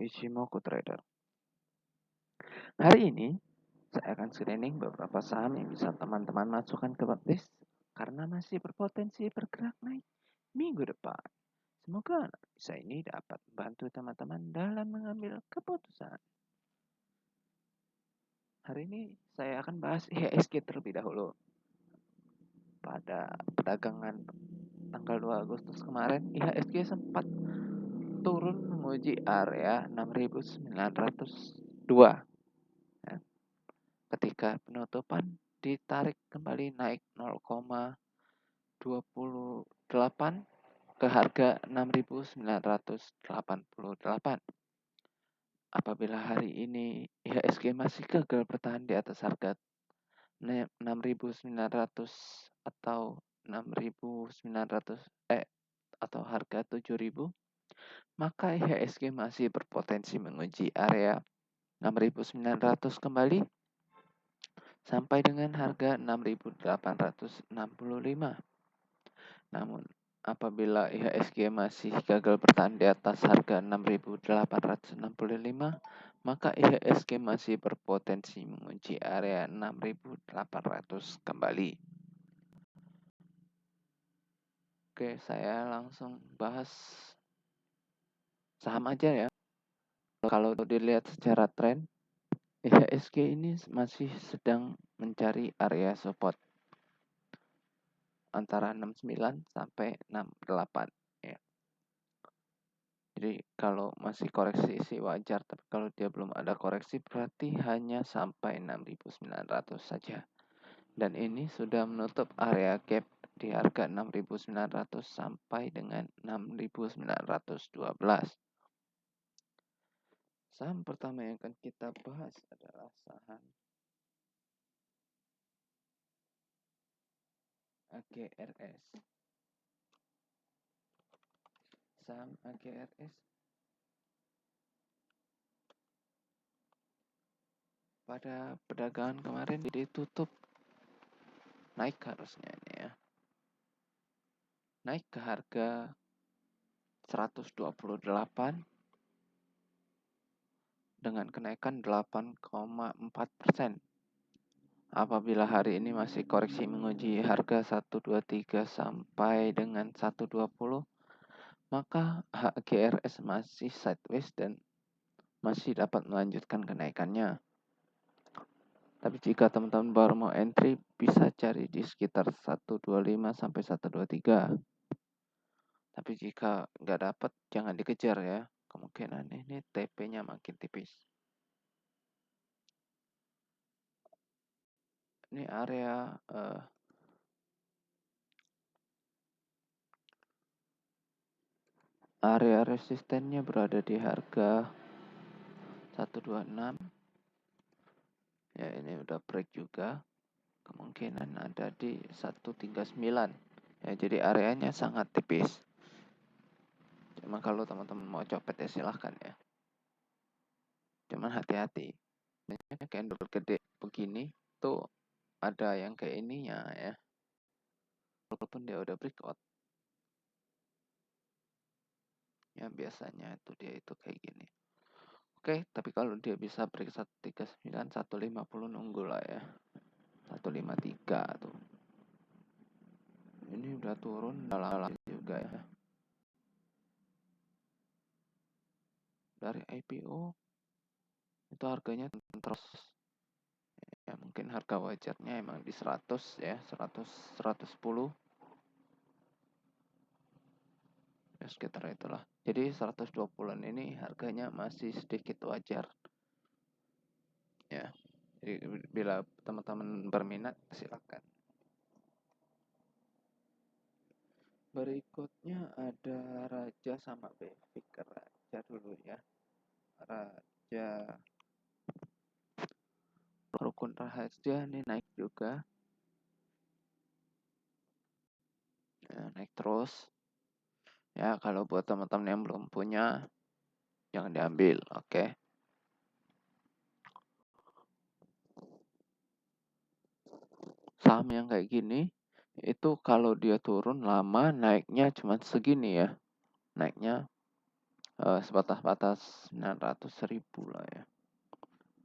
Ichimoku Trader. Hari ini saya akan screening beberapa saham yang bisa teman-teman masukkan ke backlist karena masih berpotensi bergerak naik minggu depan. Semoga analisa ini dapat membantu teman-teman dalam mengambil keputusan. Hari ini saya akan bahas IHSG terlebih dahulu. Pada perdagangan tanggal 2 Agustus kemarin, IHSG sempat turun menguji area 6.902. Ketika penutupan ditarik kembali naik 0,28 ke harga 6.988. Apabila hari ini IHSG masih gagal bertahan di atas harga 6.900 atau 6.900 atau harga 7.000, maka IHSG masih berpotensi menguji area 6.900 kembali sampai dengan harga 6.865. Namun, apabila IHSG masih gagal bertahan di atas harga 6.865, maka IHSG masih berpotensi mengunci area 6.800 kembali. Oke, saya langsung bahas saham aja ya. Kalau dilihat secara tren, IHSG ini masih sedang mencari area support antara 69 sampai 68 ya. Jadi kalau masih koreksi sih wajar, tapi kalau dia belum ada koreksi berarti hanya sampai 6.900 saja. Dan ini sudah menutup area gap di harga 6.900 sampai dengan 6.912. Saham pertama yang akan kita bahas adalah saham AGRS. Saham AGRS pada perdagangan kemarin ditutup naik harusnya ini ya. Naik ke harga 128 dengan kenaikan 8,4%. Apabila hari ini masih koreksi menguji harga 123 sampai dengan 120, maka HGRS masih sideways dan masih dapat melanjutkan kenaikannya. Tapi jika teman-teman baru mau entry, bisa cari di sekitar 125 sampai 123. Tapi jika nggak dapat, jangan dikejar ya. Kemungkinan ini TP-nya makin tipis. Ini area resistennya berada di harga 126. Ya, ini udah break juga. Kemungkinan ada di 139. Ya, jadi areanya sangat tipis. Cuma kalau teman-teman mau copet ya silahkan ya. Cuman hati-hati. Banyak candle gede begini tuh ada yang kayak ininya ya. Walaupun dia udah breakout. Ya biasanya dia itu kayak gini. Oke, tapi kalau dia bisa break 139, 150 nunggu lah ya. 153 tuh. Ini udah turun dalam juga ya. Dari IPO itu harganya terus ya, mungkin harga wajarnya emang di 100 ya, 110 ya, sekitar itulah. Jadi 120-an ini harganya masih sedikit wajar ya. Jadi bila teman-teman berminat silakan. Berikutnya ada Raja sama Befik. Raja dulu ya. Raja Rukun Rahasia ini naik juga ya, naik terus ya. Kalau buat teman-teman yang belum punya jangan diambil, oke. Saham yang kayak gini itu kalau dia turun lama naiknya cuma segini ya, naiknya sebatas-batas 900.000 lah ya.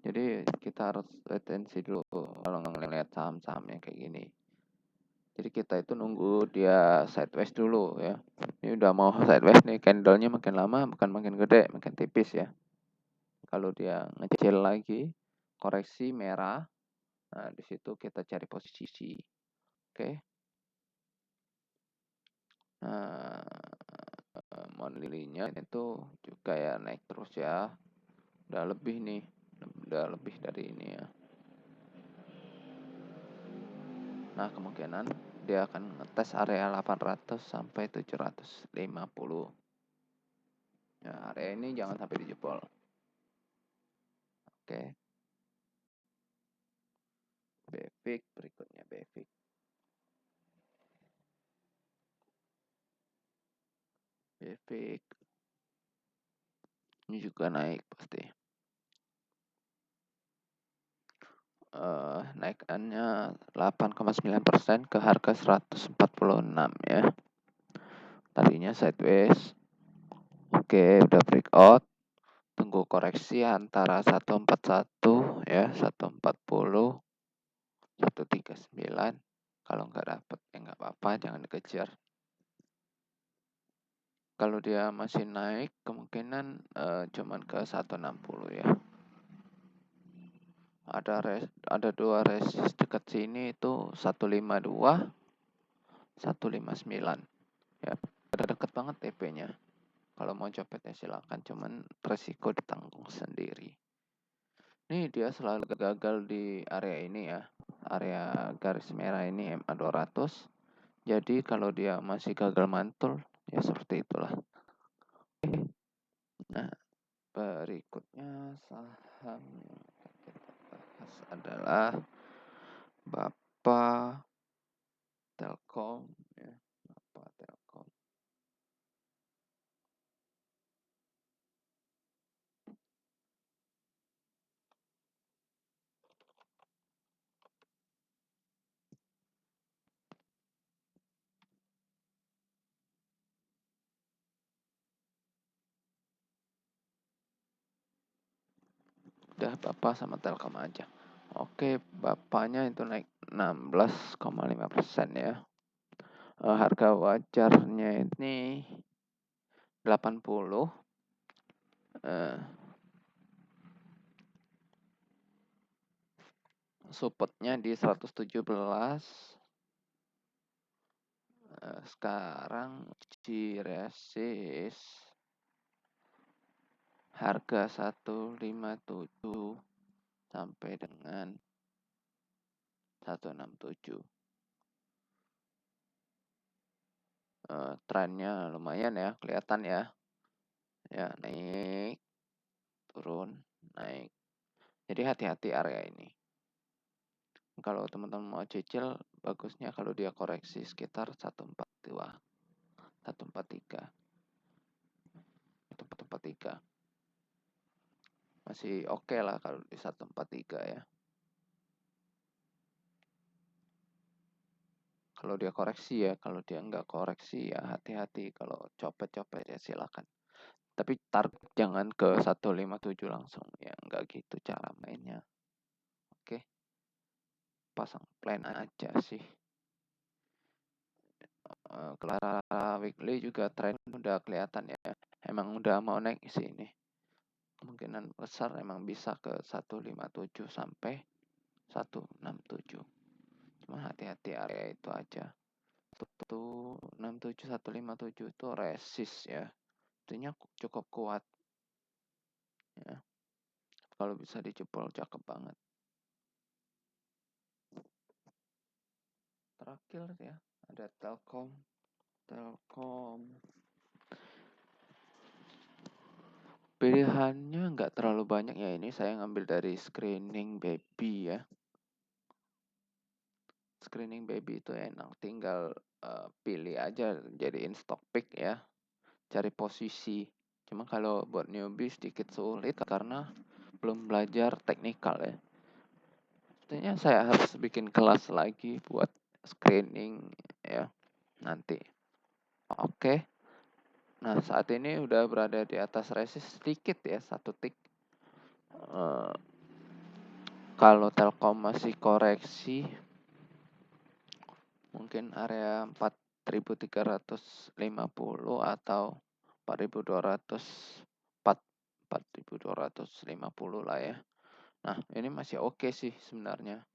Jadi kita harus wait-and-see dulu kalau ngelihat saham-saham yang kayak gini. Jadi kita itu nunggu dia sideways dulu ya. Ini udah mau sideways nih, candlenya makin lama bukan makin gede, makin tipis ya. Kalau dia ngecil lagi, koreksi merah, nah di situ kita cari posisi. Oke. Nah, monthly-nya itu juga ya naik terus ya. Udah lebih nih, udah lebih dari ini ya. Nah, kemungkinan dia akan ngetes area 800 sampai 750. Nah, area ini jangan sampai dijebol. Oke. BFIX berikutnya BFIX. BFIX ini juga naik pasti. Naikannya 8,9% ke harga 146 ya. Tadinya sideways. Oke, udah breakout. Tunggu koreksi antara 141 ya, 140, 139. Kalau nggak dapet ya nggak apa-apa, jangan dikejar. Kalau dia masih naik, kemungkinan cuman ke 160 ya. Ada dua resist dekat sini itu 152, 159. Ya, ada deket banget TP-nya. Kalau mau copetnya silakan, cuman resiko ditanggung sendiri. Nih dia selalu gagal di area ini ya. Area garis merah ini MA 200. Jadi kalau dia masih gagal mantul, ya seperti itulah. Nah, berikutnya saham yang kita bahas adalah Bapak Telkom ya. Bapak Telkom. Udah Bapak sama Telkom aja. Oke, Bapaknya itu naik 16,5% ya. Harga wajarnya ini 80. Supportnya di 117. Sekarang di resist harga 157 sampai dengan 167. Trennya lumayan ya, kelihatan ya. Ya, naik, turun, naik. Jadi hati-hati area ini. Kalau teman-teman mau cicil, bagusnya kalau dia koreksi sekitar 142, 143, 143. Masih oke lah kalau di 143 ya. Kalau dia koreksi ya, kalau dia nggak koreksi ya hati-hati. Kalau copet-copet ya silakan. Tapi target jangan ke 157 langsung ya, nggak gitu cara mainnya. Oke, pasang plan aja sih. Clara weekly juga tren udah kelihatan ya. Emang udah mau naik sih ini. Kemungkinan besar emang bisa ke 157 sampai 167. Cuma hati-hati area itu aja. 167, 157 itu resist ya. Artinya cukup kuat. Ya. Kalau bisa dijebol cakep banget. Terakhir ya, ada Telkom. Pilihannya nggak terlalu banyak ya, ini saya ngambil dari Screening Baby ya. Screening Baby itu enak, tinggal pilih aja jadiin stock pick ya. Cari posisi. Cuma kalau buat newbie sedikit sulit karena belum belajar teknikal ya. Artinya saya harus bikin kelas lagi buat screening ya nanti. Oke. Nah, saat ini udah berada di atas resist sedikit ya, 1 tick. Kalau Telkom masih koreksi, mungkin area 4.350 atau 4.250 lah ya. Nah, ini masih oke sih sebenarnya.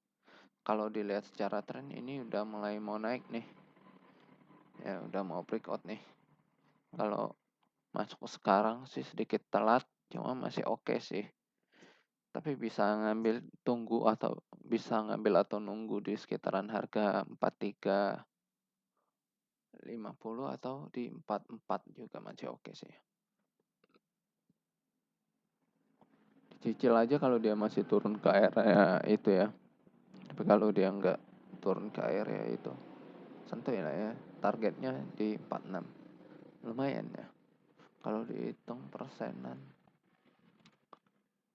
Kalau dilihat secara tren ini udah mulai mau naik nih. Ya, udah mau breakout nih. Kalau masuk sekarang sih sedikit telat, cuma masih oke sih. Tapi bisa ngambil atau nunggu di sekitaran harga 4350 atau di 44 juga masih oke sih. Cicil aja kalau dia masih turun ke area itu ya. Tapi kalau dia nggak turun ke area itu, santai lah ya. Targetnya di 46. Lumayan ya. Kalau dihitung persenan,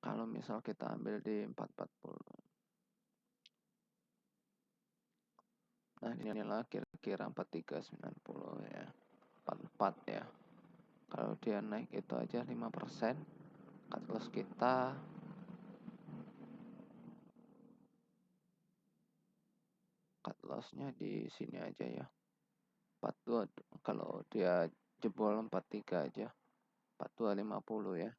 kalau misal kita ambil di 440. Nah, inilah kira-kira 4390 ya. 44 ya. Kalau dia naik itu aja 5%, cut loss kita cut lossnya di sini aja ya. 42, kalau dia jebol 43 aja. 4250 ya.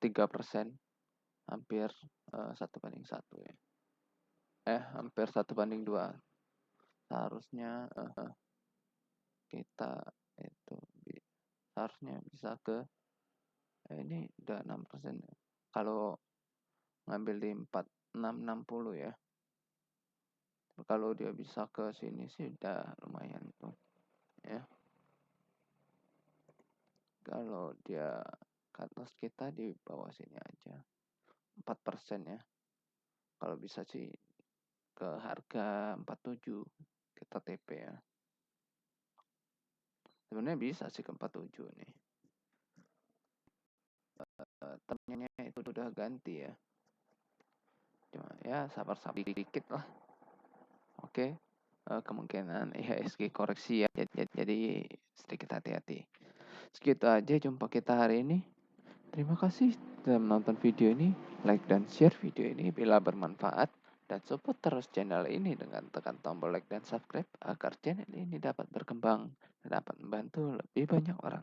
3%, hampir 1/1 ya. Hampir 1/2. Seharusnya kita itu seharusnya bisa ke ini udah 6% ya. Kalau ngambil di 4660 ya. Kalau dia bisa ke sini sih udah lumayan tuh ya. Kalau dia cut loss kita di bawah sini aja 4% ya. Kalau bisa sih ke harga 47 kita TP ya. Sebenarnya bisa sih ke 47 nih. Ternyata itu udah ganti ya. Cuma ya sabar-sabar dikit lah. Oke. Kemungkinan IHSG koreksi ya. Jadi sedikit hati-hati. Segitu aja jumpa kita hari ini. Terima kasih sudah menonton video ini. Like dan share video ini bila bermanfaat. Dan support terus channel ini dengan tekan tombol like dan subscribe agar channel ini dapat berkembang dan dapat membantu lebih banyak orang.